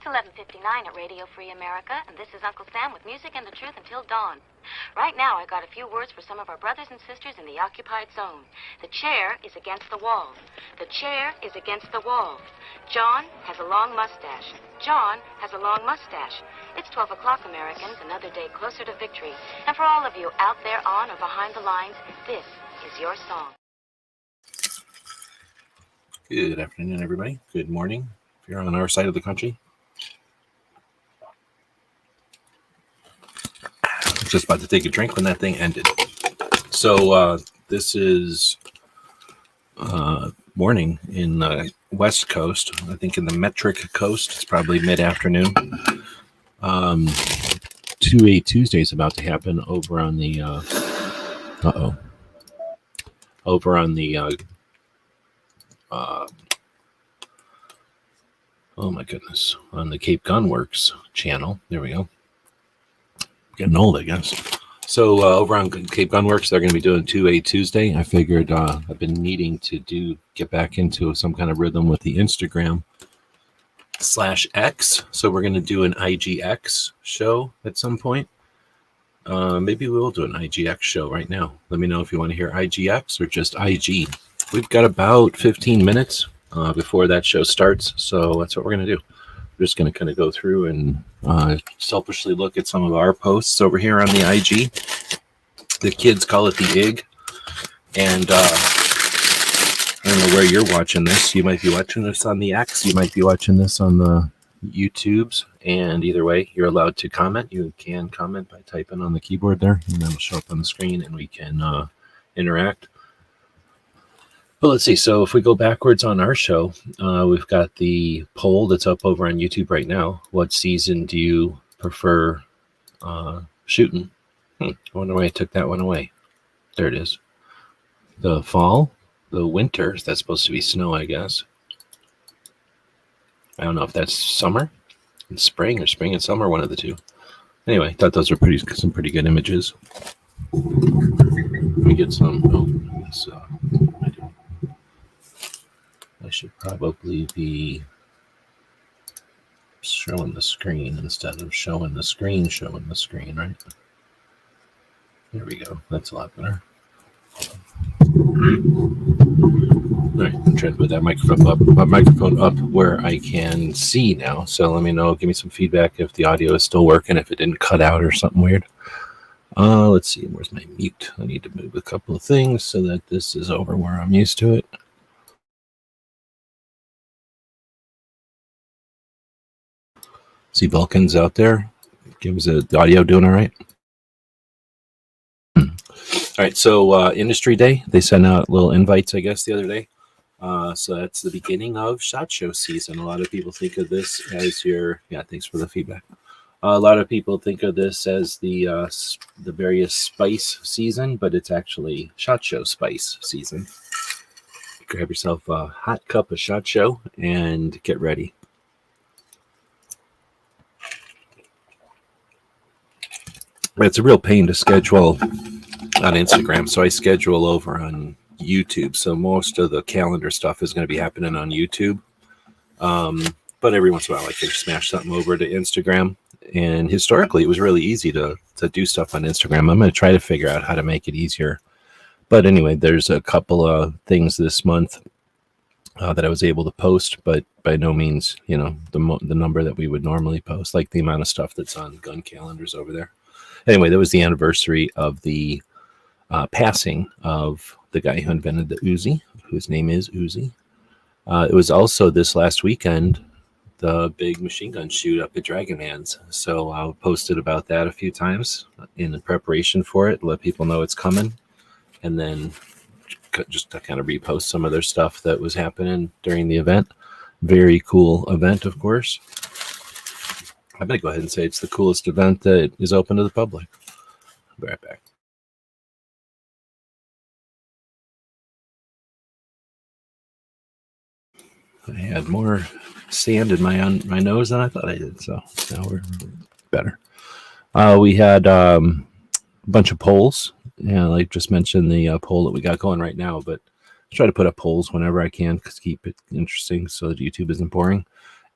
11:59 at Radio Free America, and this is Uncle Sam with music and the truth until dawn. Right now, I got a few words for some of our brothers and sisters in the occupied zone. The chair is against the wall. The chair is against the wall. John has a long mustache. John has a long mustache. It's 12 o'clock, Americans, another day closer to victory. And for all of you out there on or behind the lines, this is your song. Good afternoon, everybody. Good morning, if you're on our side of the country. Just about to take a drink when that thing ended. So this is morning in the West Coast. I think in the metric coast, it's probably mid-afternoon. 2-8 Tuesday is about to happen over on the oh my goodness, on the Cape Gunworks channel. There we go. Getting old, I guess. So over on Cape Gunworks, they're going to be doing 2-8 Tuesday. I figured I've been needing to get back into some kind of rhythm with the Instagram/X. So we're going to do an IGX show at some point. Maybe we will do an IGX show right now. Let me know if you want to hear IGX or just IG. We've got about 15 minutes before that show starts. So that's what we're going to do. We're just going to kind of go through and selfishly look at some of our posts over here on the IG. The kids call it the IG. And I don't know where you're watching this. You might be watching this on the X. You might be watching this on the YouTubes. And either way, you're allowed to comment. You can comment by typing on the keyboard there. And that'll show up on the screen and we can interact. Well, let's see. So if we go backwards on our show, we've got the poll that's up over on YouTube right now. What season do you prefer shooting? I wonder why I took that one away. There it is. The fall, the winter. That's supposed to be snow, I guess. I don't know if that's summer and spring or spring and summer, one of the two. Anyway, I thought those were some pretty good images. Let me get some. I should probably be showing the screen instead of showing the screen, right? There we go. That's a lot better. All right, I'm trying to put that microphone up where I can see now. So let me know. Give me some feedback if the audio is still working, if it didn't cut out or something weird. Let's see. Where's my mute? I need to move a couple of things so that this is over where I'm used to it. See Vulcans out there? Give us the audio doing all right? All right, so Industry Day, they sent out little invites, I guess, the other day. So that's the beginning of SHOT Show season. A lot of people think of this as thanks for the feedback. A lot of people think of this as the various spice season, but it's actually SHOT Show spice season. Grab yourself a hot cup of SHOT Show and get ready. It's a real pain to schedule on Instagram, so I schedule over on YouTube. So most of the calendar stuff is going to be happening on YouTube. But every once in a while, I can smash something over to Instagram. And historically, it was really easy to do stuff on Instagram. I'm going to try to figure out how to make it easier. But anyway, there's a couple of things this month that I was able to post, but by no means, the number that we would normally post, like the amount of stuff that's on gun calendars over there. Anyway, that was the anniversary of the passing of the guy who invented the Uzi, whose name is Uzi. It was also this last weekend, the big machine gun shoot up at Dragonman's. So I posted about that a few times in preparation for it, let people know it's coming. And then just to kind of repost some of their stuff that was happening during the event. Very cool event, of course. I'm going to go ahead and say it's the coolest event that is open to the public. I'll be right back. I had more sand in my nose than I thought I did, so now we're better. We had a bunch of polls. Yeah, like just mentioned the poll that we got going right now, but I try to put up polls whenever I can to keep it interesting so that YouTube isn't boring.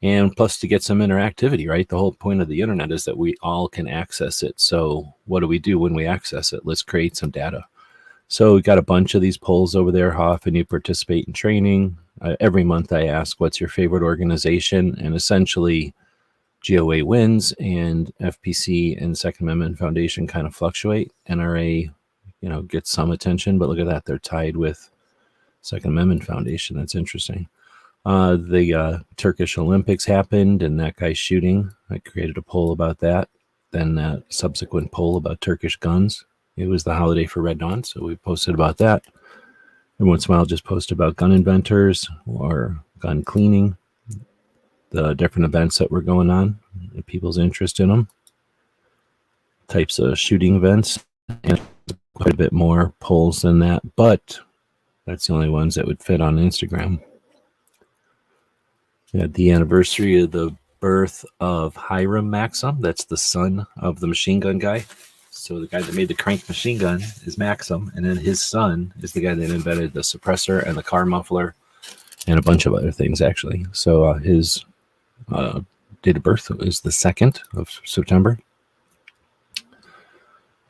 and plus to get some interactivity, right? The whole point of the internet is that we all can access it. So what do we do when we access it? Let's create some data. So we got a bunch of these polls over there. How often you participate in training? Every month I ask, what's your favorite organization? And essentially GOA wins, and FPC and Second Amendment Foundation kind of fluctuate. NRA, gets some attention, but look at that. They're tied with Second Amendment Foundation. That's interesting. The Turkish Olympics happened, and that guy's shooting. I created a poll about that. Then that subsequent poll about Turkish guns. It was the holiday for Red Dawn, so we posted about that. Every once in a while, I'll just post about gun inventors or gun cleaning, the different events that were going on, and people's interest in them, types of shooting events, and quite a bit more polls than that, but that's the only ones that would fit on Instagram. We had the anniversary of the birth of Hiram Maxim. That's the son of the machine gun guy. So the guy that made the crank machine gun is Maxim, and then his son is the guy that invented the suppressor and the car muffler and a bunch of other things, actually. So his date of birth is the 2nd of September.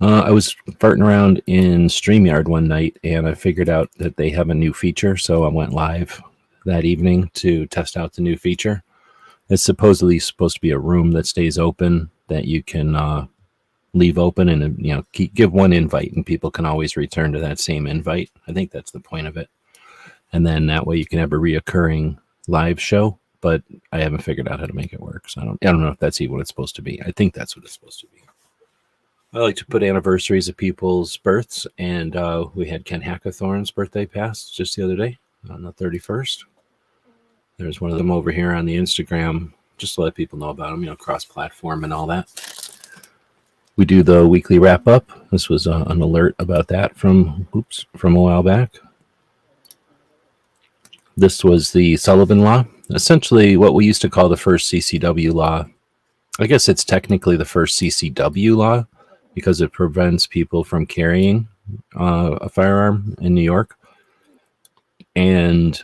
I was farting around in StreamYard one night, and I figured out that they have a new feature, so I went live that evening to test out the new feature. It's supposedly supposed to be a room that stays open that you can leave open, and give one invite, and people can always return to that same invite. I think that's the point of it. And then that way you can have a reoccurring live show, but I haven't figured out how to make it work. So I don't know if that's even what it's supposed to be. I think that's what it's supposed to be. I like to put anniversaries of people's births, and we had Ken Hackathorn's birthday pass just the other day on the 31st. There's one of them over here on the Instagram, just to let people know about them, cross-platform and all that. We do the weekly wrap-up. This was an alert about that from a while back. This was the Sullivan Law, essentially what we used to call the first CCW law. I guess it's technically the first CCW law, because it prevents people from carrying a firearm in New York. And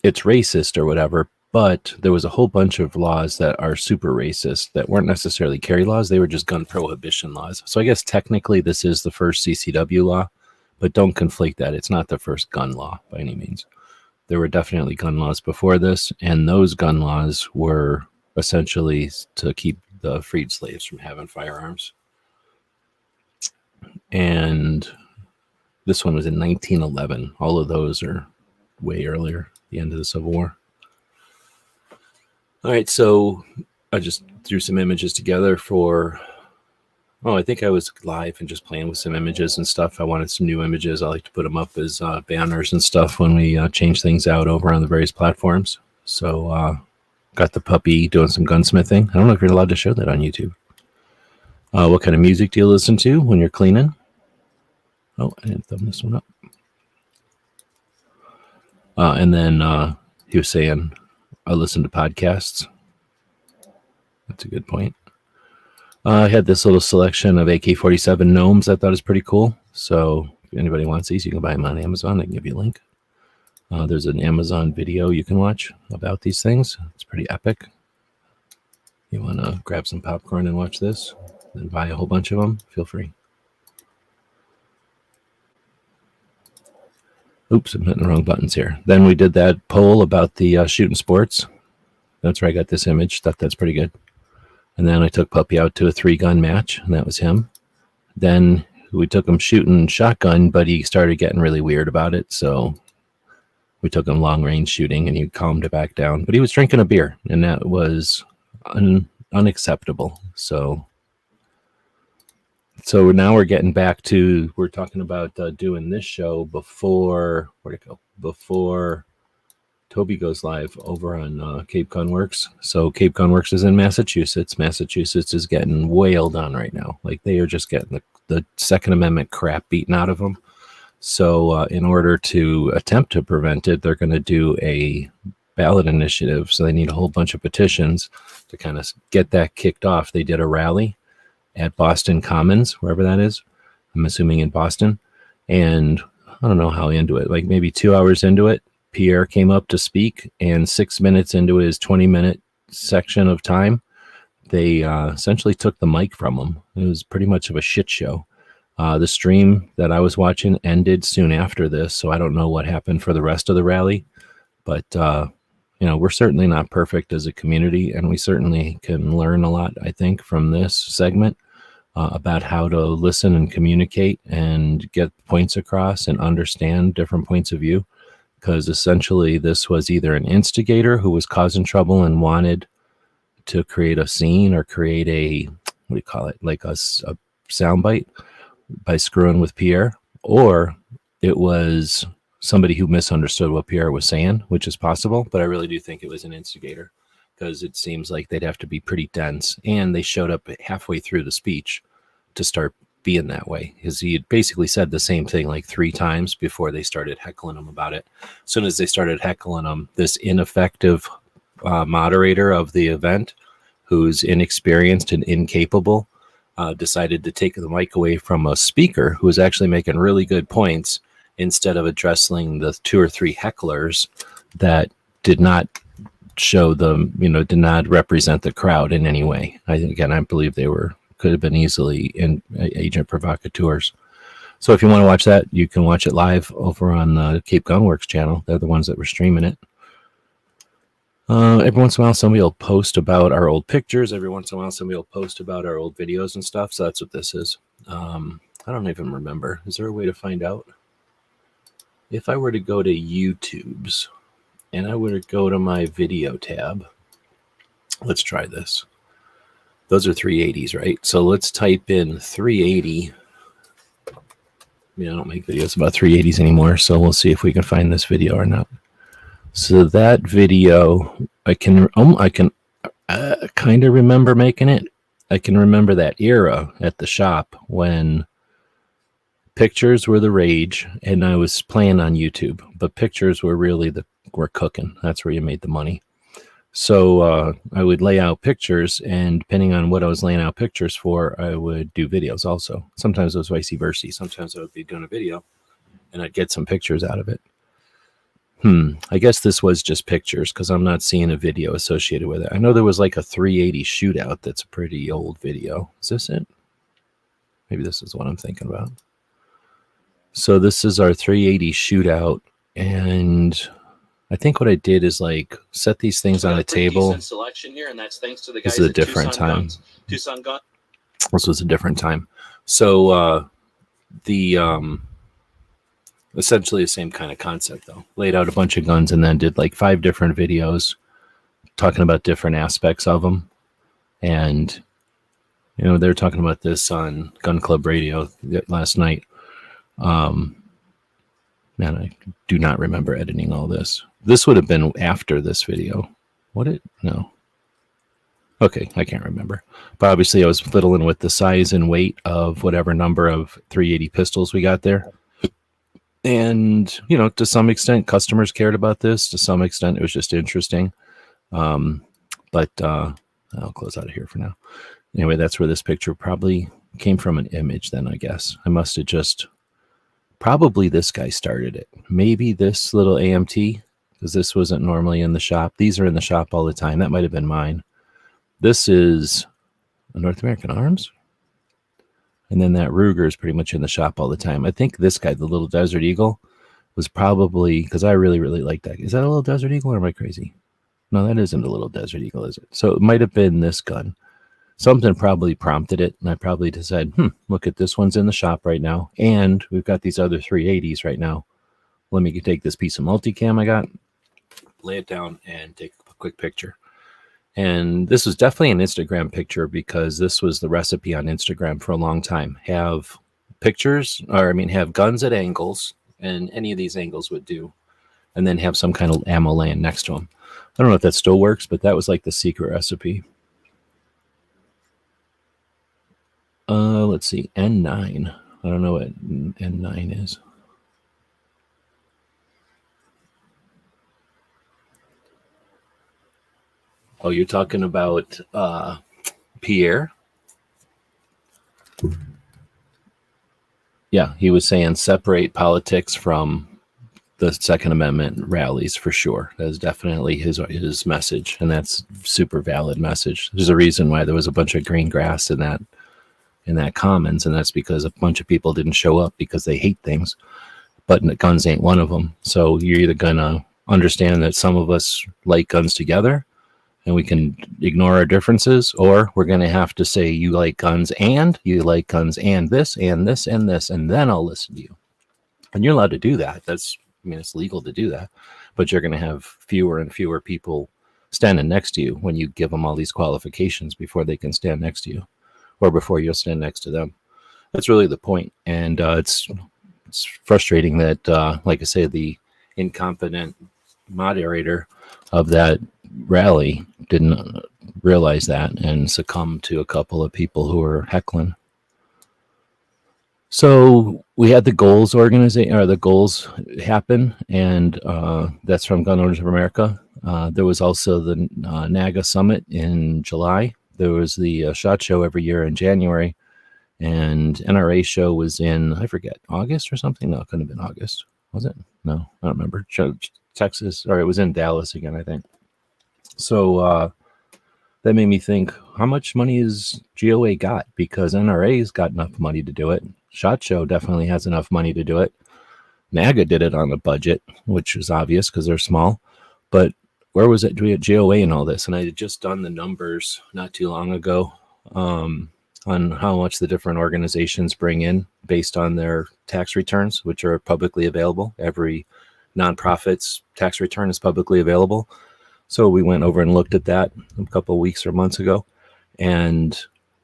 it's racist or whatever, but there was a whole bunch of laws that are super racist that weren't necessarily carry laws. They were just gun prohibition laws. So I guess technically this is the first CCW law, but don't conflate that. It's not the first gun law by any means. There were definitely gun laws before this, and those gun laws were essentially to keep the freed slaves from having firearms. And this one was in 1911. All of those are way earlier, the end of the Civil War. All right, so I just threw some images together for, I think I was live and just playing with some images and stuff. I wanted some new images. I like to put them up as banners and stuff when we change things out over on the various platforms. So got the puppy doing some gunsmithing. I don't know if you're allowed to show that on YouTube. What kind of music do you listen to when you're cleaning? Oh, I didn't thumb this one up. And then he was saying, I listen to podcasts. That's a good point. I had this little selection of AK-47 gnomes I thought is pretty cool. So if anybody wants these, you can buy them on Amazon. I can give you a link. There's an Amazon video you can watch about these things. It's pretty epic. You want to grab some popcorn and watch this, then buy a whole bunch of them, feel free. Oops, I'm hitting the wrong buttons here. Then we did that poll about the shooting sports. That's where I got this image. Thought that's pretty good. And then I took Puppy out to a 3-gun match, and that was him. Then we took him shooting shotgun, but he started getting really weird about it. So we took him long-range shooting, and he calmed it back down. But he was drinking a beer, and that was unacceptable. So now we're getting back to, we're talking about doing this show before, where'd it go? Before Toby goes live over on Cape Gun Works. So Cape Gun Works is in Massachusetts. Massachusetts is getting wailed on right now. Like, they are just getting the Second Amendment crap beaten out of them. So in order to attempt to prevent it, they're going to do a ballot initiative. So they need a whole bunch of petitions to kind of get that kicked off. They did a rally at Boston Commons, wherever that is. I'm assuming in Boston. And I don't know how into it, like maybe 2 hours into it, Pierre came up to speak, and 6 minutes into his 20-minute section of time, they essentially took the mic from him. It was pretty much of a shit show. The stream that I was watching ended soon after this, so I don't know what happened for the rest of the rally. But, we're certainly not perfect as a community, and we certainly can learn a lot, I think, from this segment about how to listen and communicate and get points across and understand different points of view. Because essentially this was either an instigator who was causing trouble and wanted to create a scene or create a, what do you call it, like a soundbite by screwing with Pierre, or it was somebody who misunderstood what Pierre was saying, which is possible, but I really do think it was an instigator, because it seems like they'd have to be pretty dense, and they showed up halfway through the speech to start being that way, because he had basically said the same thing like 3 times before they started heckling him about it. As soon as they started heckling him, this ineffective moderator of the event, who's inexperienced and incapable, decided to take the mic away from a speaker who was actually making really good points, instead of addressing the 2 or 3 hecklers that did not show them, did not represent the crowd in any way. I believe they could have been easily agent provocateurs. So if you want to watch that, you can watch it live over on the Cape Gunworks channel. They're the ones that were streaming it. Every once in a while, somebody will post about our old pictures. Every once in a while, somebody will post about our old videos and stuff. So that's what this is. I don't even remember. Is there a way to find out? If I were to go to YouTube's and I were to go to my video tab, let's try this. Those are 380s, right? So let's type in 380. I don't make videos about 380s anymore, so we'll see if we can find this video or not. So that video, I can kind of remember making it. I can remember that era at the shop when pictures were the rage, and I was playing on YouTube, but pictures were really were cooking. That's where you made the money. So I would lay out pictures, and depending on what I was laying out pictures for, I would do videos also. Sometimes it was vice versa. Sometimes I would be doing a video, and I'd get some pictures out of it. I guess this was just pictures, because I'm not seeing a video associated with it. I know there was like a 380 shootout that's a pretty old video. Is this it? Maybe this is what I'm thinking about. So this is our 380 shootout, and I think what I did is like set these things on a table. Selection here, and that's thanks to the guys this is a different time. Tucson Guns. This was a different time. So essentially the same kind of concept, though. Laid out a bunch of guns and then did like 5 different videos talking about different aspects of them. And they were talking about this on Gun Club Radio last night. Man, I do not remember editing all this. This would have been after this video. No. Okay, I can't remember. But obviously I was fiddling with the size and weight of whatever number of 380 pistols we got there. And, to some extent, customers cared about this. To some extent, it was just interesting. But I'll close out of here for now. Anyway, that's where this picture probably came from, an image then, I guess. I must have just... Probably this guy started it. Maybe this little AMT, because this wasn't normally in the shop. These are in the shop all the time. That might have been mine. This is a North American Arms. And then that Ruger is pretty much in the shop all the time. I think this guy, the little Desert Eagle, was probably, because I really, really like that. Is that a little Desert Eagle, or am I crazy? No, that isn't a little Desert Eagle, is it? So it might have been this gun. Something probably prompted it, and I probably decided, look at this one's in the shop right now, and we've got these other 380s right now. Let me take this piece of multicam I got, lay it down, and take a quick picture. And this was definitely an Instagram picture, because this was the recipe on Instagram for a long time. Have pictures, have guns at angles, and any of these angles would do, and then have some kind of ammo laying next to them. I don't know if that still works, but that was like the secret recipe. Let's see, N9. I don't know what N9 is. Oh, you're talking about Pierre? Yeah, he was saying separate politics from the Second Amendment rallies for sure. That is definitely his message, and that's super valid message. There's a reason why there was a bunch of green grass in that commons, and that's because a bunch of people didn't show up because they hate things. But guns ain't one of them. So you're either gonna understand that some of us like guns together, and we can ignore our differences, or we're gonna have to say you like guns and this and this and this, and then I'll listen to you. And you're allowed to do that. It's legal to do that, but you're going to have fewer and fewer people standing next to you when you give them all these qualifications before they can stand next to you, or before you'll stand next to them. That's really the point. And it's frustrating that, like I say, the incompetent moderator of that rally didn't realize that and succumb to a couple of people who were heckling. So we had the goals organization, or the goals happen, and that's from Gun Owners of America. There was also the NAGA Summit in July. There was the SHOT Show every year in January, and NRA show was in, I forget, August or something? No, it couldn't have been August. Was it? No, I don't remember. Texas, or it was in Dallas again, I think. So that made me think, how much money has GOA got? Because NRA's got enough money to do it. SHOT Show definitely has enough money to do it. NAGA did it on a budget, which is obvious because they're small. But where was it? We had GOA and all this, and I had just done the numbers not too long ago on how much the different organizations bring in based on their tax returns, which are publicly available. Every nonprofit's tax return is publicly available. So we went over and looked at that a couple of weeks or months ago and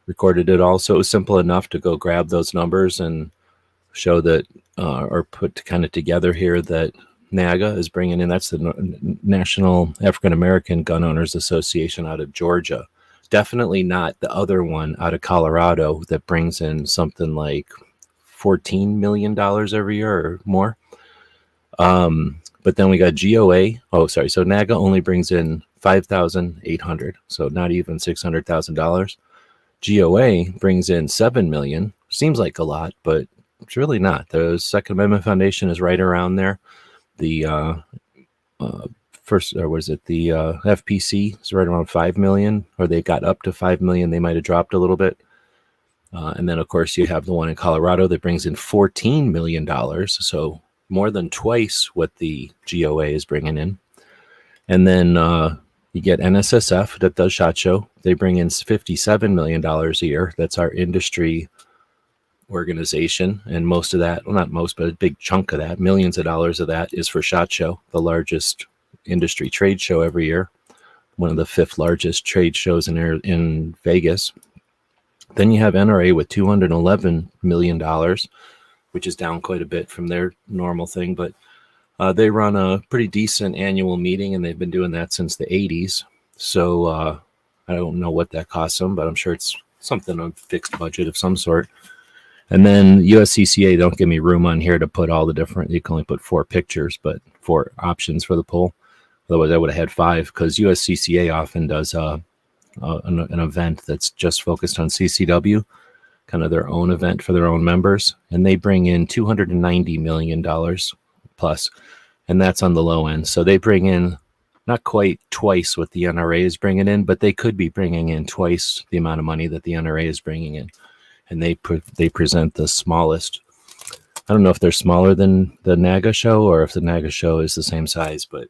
recorded it all. So it was simple enough to go grab those numbers and show that, or put kind of together here that NAGA is bringing in, that's the National African American Gun Owners Association out of Georgia. Definitely not the other one out of Colorado that brings in something like $14 million every year or more. But then we got GOA. Oh, sorry. So NAGA only brings in $5,800, so not even $600,000. GOA brings in $7 million. Seems like a lot, but it's really not. The Second Amendment Foundation is right around there. The FPC is right around 5 million, or they got up to 5 million. They might have dropped a little bit. And then, of course, you have the one in Colorado that brings in $14 million. So more than twice what the GOA is bringing in. And then you get NSSF that does SHOT Show. They bring in $57 million a year. That's our industry organization. And most of that, well, not most, but a big chunk of that, millions of dollars of that is for SHOT Show, the largest industry trade show every year. One of the 5th largest trade shows in Vegas. Then you have NRA with $211 million, which is down quite a bit from their normal thing, but they run a pretty decent annual meeting, and they've been doing that since the 80s. So I don't know what that costs them, but I'm sure it's something on fixed budget of some sort. And then USCCA, don't give me room on here to put all the different, you can only put 4 pictures, but 4 options for the poll. Otherwise, I would have had 5, because USCCA often does an event that's just focused on CCW, kind of their own event for their own members, and they bring in $290 million plus, and that's on the low end. So they bring in not quite twice what the NRA is bringing in, but they could be bringing in twice the amount of money that the NRA is bringing in, and they present the smallest. I don't know if they're smaller than the NAGA show or if the NAGA show is the same size, but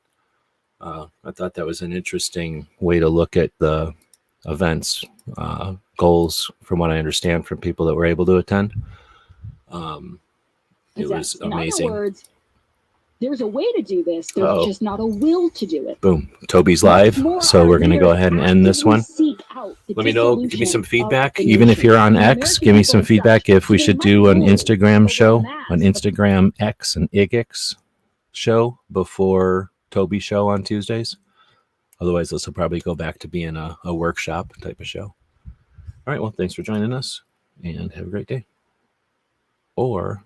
I thought that was an interesting way to look at the events goals, from what I understand from people that were able to attend. It was amazing. In other words, there's a way to do this. There's just not a will to do it. Boom. Toby's live. So we're going to go ahead and end this one. Let me know. Give me some feedback. Even if you're on X, give me some feedback if we should do an Instagram show, an Instagram X and IGX show before Toby's show on Tuesdays. Otherwise, this will probably go back to being a workshop type of show. All right. Well, thanks for joining us, and have a great day. Or...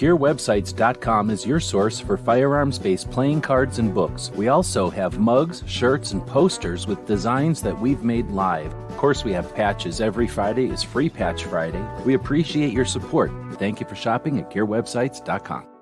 GearWebsites.com is your source for firearms-based playing cards and books. We also have mugs, shirts, and posters with designs that we've made live. Of course, we have patches. Every Friday is Free Patch Friday. We appreciate your support. Thank you for shopping at GearWebsites.com.